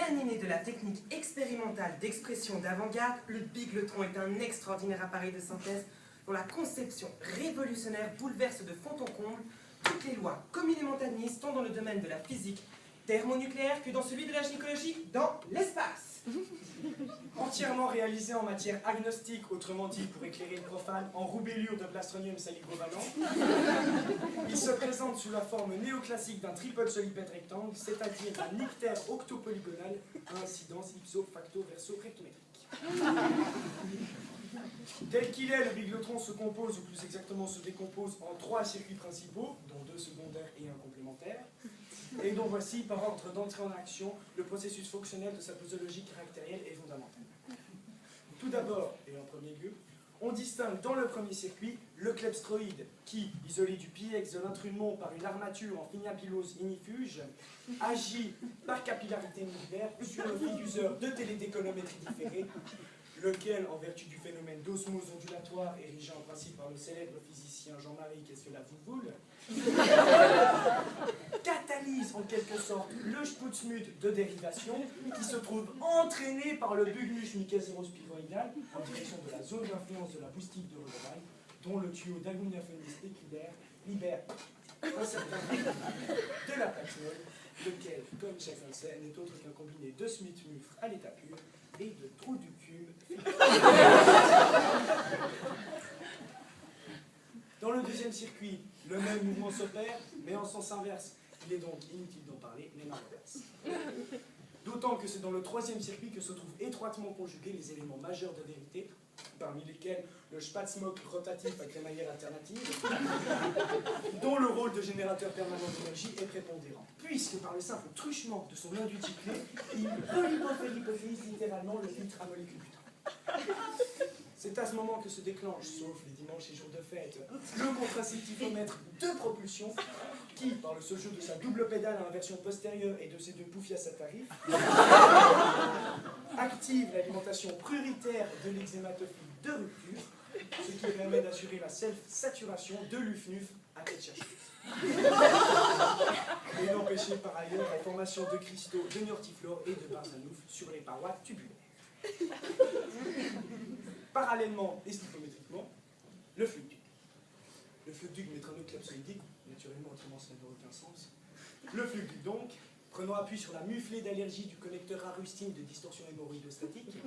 animé de la technique expérimentale d'expression d'avant-garde, le bigletron est un extraordinaire appareil de synthèse dont la conception révolutionnaire bouleverse de fond en comble toutes les lois communément admises tant dans le domaine de la physique thermonucléaire que dans celui de la gynécologie dans l'espace. Entièrement réalisé en matière agnostique, autrement dit pour éclérer le profane, en roubellure de plastronium salicovalent, il se présente sous la forme néoclassique d'un tripode solipède rectangle, c'est-à-dire d'un nictère octopolygonal à incidence ipso-facto-verso-rectométrique. Tel qu'il est, le bigletron se compose, ou plus exactement se décompose, en 3 circuits principaux, dont 2 secondaires et un complémentaire, et dont voici, par ordre d'entrée en action, le processus fonctionnel de sa posologie caractérielle et fondamentale. Tout d'abord, et en premier lieu, on distingue dans le premier circuit le clepstroïde qui, isolé du piex de l'intrumon par une armature en finiapylose inifuge, agit par capillarité modulaire sur le diffuseur de télédéconométrie différée, lequel, en vertu du phénomène d'osmose ondulatoire érigé en principe par le célèbre physicien Jean-Marie Qu'est-ce que la vouvoule, catalyse en quelque sorte le Sputzmüd de dérivation qui se trouve entraîné par le bugnus nicérospiroïdal en direction de la zone d'influence de la boustique de Römerheim, dont le tuyau d'agoniaphonie spéculaire libère un certain nombre de la platinole, lequel, comme chacun le sait, n'est autre qu'un combiné de Smith-Mufre à l'état pur et de trou du cube. Dans le deuxième circuit, le même mouvement s'opère, mais en sens inverse. Il est donc inutile d'en parler, mais l'inverse. D'autant que c'est dans le troisième circuit que se trouvent étroitement conjugués les éléments majeurs de vérité, parmi lesquels le Spatzmock rotatif à crémaillère alternative, dont le rôle de générateur permanent d'énergie est prépondérant, puisque par le simple truchement de son induit clé, il polypophérise littéralement le filtre à molécules butin. C'est à ce moment que se déclenche, sauf les dimanches et jours de fête, le contraceptifomètre de propulsion, qui, par le seul jeu de sa double pédale à inversion postérieure et de ses 2 poufias à tarif, active l'alimentation prioritaire de l'eczématophile de rupture, ce qui permet d'assurer la self-saturation de l'UFNUF à Ketchachus. Et d'empêcher par ailleurs la formation de cristaux de Niortiflore et de Barzanouf sur les parois tubulaires. Parallèlement et stychométriquement, le flux duc. Le flux duc métronoclepsoïdique, naturellement autrement ça n'a aucun sens. Le flux duc donc, prenant appui sur la muflée d'allergie du connecteur arustine de distorsion hémorroïdostatique,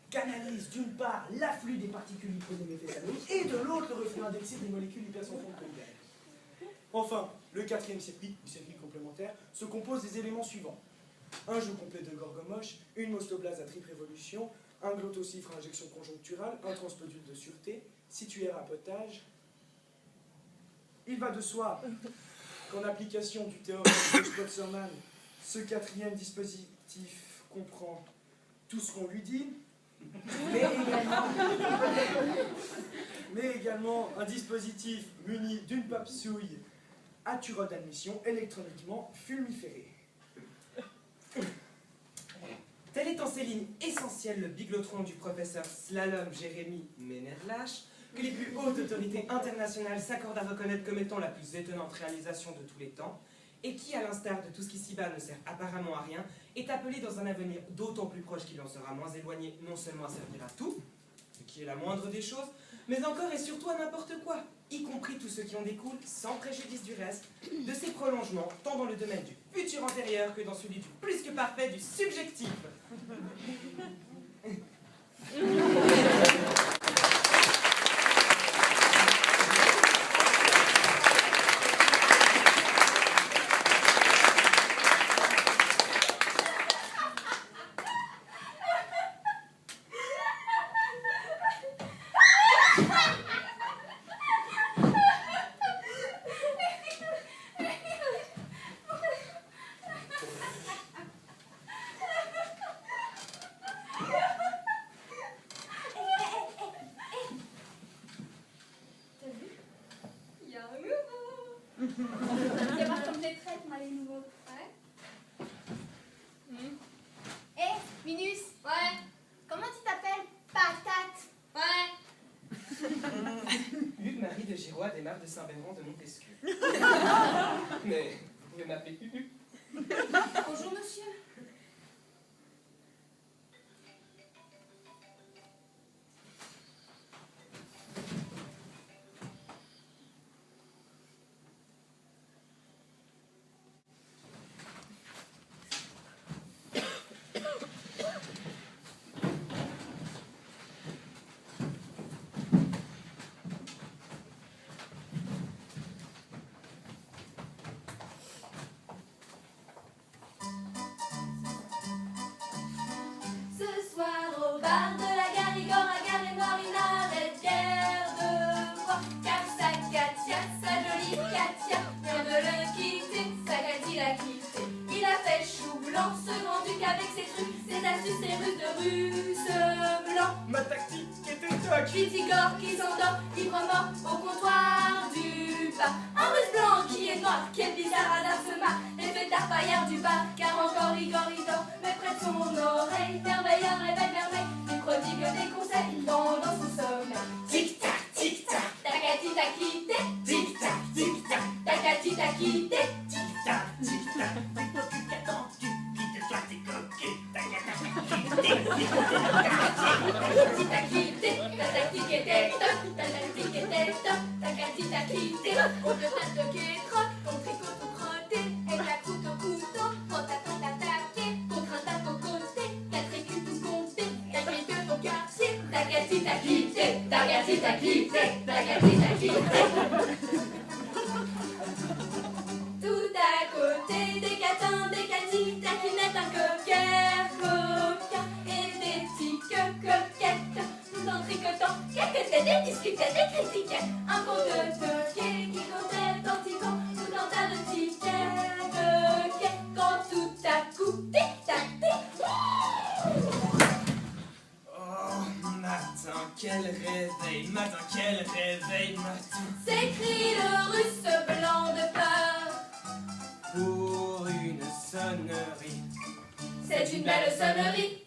canalise d'une part l'afflux des particules hyponéméphésaloniques et de l'autre le reflux indexé des molécules hypercentrales. Enfin, le quatrième circuit, le circuit complémentaire, se compose des éléments suivants. Un jeu complet de Gorgomoche, une mostoblase à triple révolution, un glottocifre à injection conjoncturale, un transpodule de sûreté, situé à potage. Il va de soi qu'en application du théorème de Spotserman, ce quatrième dispositif comprend tout ce qu'on lui dit, mais également un dispositif muni d'une papsouille à turot d'admission électroniquement fulmiférée. Tel est en ces lignes essentielles le bigletron du professeur Slalom Jérémy Ménerlache, que les plus hautes autorités internationales s'accordent à reconnaître comme étant la plus étonnante réalisation de tous les temps, et qui, à l'instar de tout ce qui s'y-bas ne sert apparemment à rien, est appelé dans un avenir d'autant plus proche qu'il en sera moins éloigné non seulement à servir à tout, ce qui est la moindre des choses, mais encore et surtout à n'importe quoi, y compris tout ce qui en découle, sans préjudice du reste, de ces prolongements, tant dans le domaine du futur antérieur que dans celui du plus que parfait du subjectif. De Saint-Bertrand de Montesquieu. Mais vous pouvez m'appeler Ubu. Bonjour monsieur. ses trucs, ses astuces, ses ruses de russe blanc. Ma tactique était toc. Pitigore qui s'endort, librement au comptoir du bar. Un russe blanc qui est noir, quel bizarre hasard se marre. Les fêtards paillards du bar, car encore Igor il dort. Mais près de son oreille, merveille, un réveil, merveille. Il prodigue des conseils dans son sommeil. Tic-tac, tic-tac, tacati t'a quitté. Tic-tac, tic-tac, tacati t'a quitté. Tic-tac, tic-tac. T'a quitté, ta tactique était top, ta tactique était top, tacati t'a quitté. On te tâte qui est trop, ton tricot tout crotté, et ta croûte au couteau, quand t'attends d'attaquer, contre un tac au côté, quatre écus tout compté, t'as quitté ton quartier, tacati t'a quitté, tacati t'a quitté, tacati t'a quitté. Tout à côté, des catins, des catis, taquinette, un coquin, coquin, et des petites coquettes, tout en tricotant, quelques têtes, des discutaient, des critiquaient, un conte de toquet qui comptait tantiquant, tout en tas de tickets, de quai, quand tout à coup, tic-tac, tic. Oh, matin, quel réveil, matin. S'écrie le russe blanc de peur. Pour une sonnerie. C'est une belle sonnerie.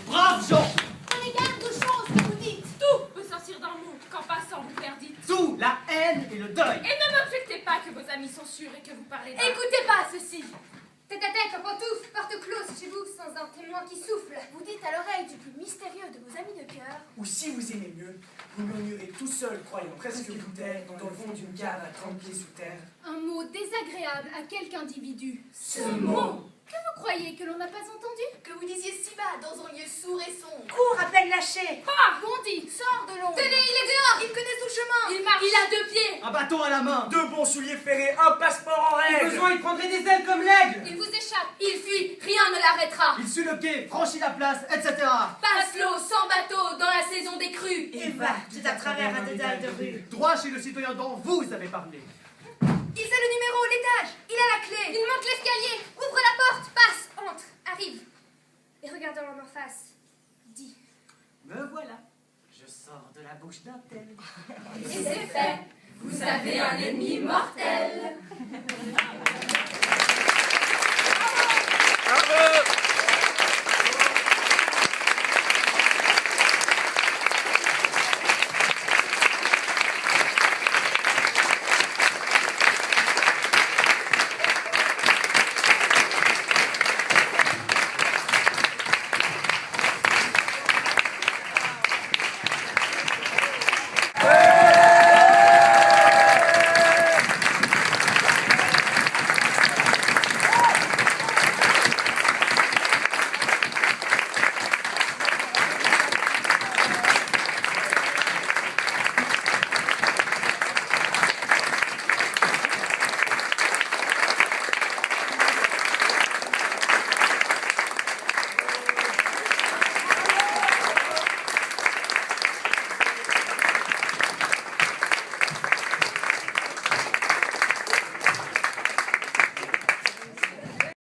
Brave Jean! Prenez garde aux choses que vous dites. Tout peut sortir d'un monde qu'en passant vous perdite. Tout, la haine et le deuil. Et ne m'objectez pas que vos amis sont sûrs et que vous parlez d'un... Écoutez pas ceci. Tête à tête, en pantoufle, porte close chez vous, sans un témoin qui souffle. Vous dites à l'oreille du plus mystérieux de vos amis de cœur. Ou si vous aimez mieux, vous murmurez tout seul, croyant presque vous taire, dans le fond d'une cave à 30 pieds sous terre. Un mot désagréable à quelque individu. Ce mot. Que vous croyez que l'on n'a pas entendu? Que vous disiez si bas dans un lieu sourd et sombre. Cours, à peine lâché. Ah, Bondi, sors de l'ombre. Tenez, il est dehors. Il connaît son chemin. Il marche. Il a 2 pieds. Un bâton à la main. 2 bons souliers ferrés, un passeport en règle. Besoin, il prendrait des ailes comme l'aigle. Il vous échappe. Il fuit. Rien ne l'arrêtera. Il suit le quai, franchit la place, etc. Passe l'eau sans bateau dans la saison des crues. Et va tout à travers un dédale de rue. Droit chez le citoyen dont vous avez parlé. Il sait le numéro, l'étage. Il a la clé. Il monte l'escalier. Ouvre la porte. Passe, entre, arrive. Et regarde dans leur face. Dis. Me voilà. Je sors de la bouche d'un tel. Et c'est fait. Vous avez un ennemi mortel.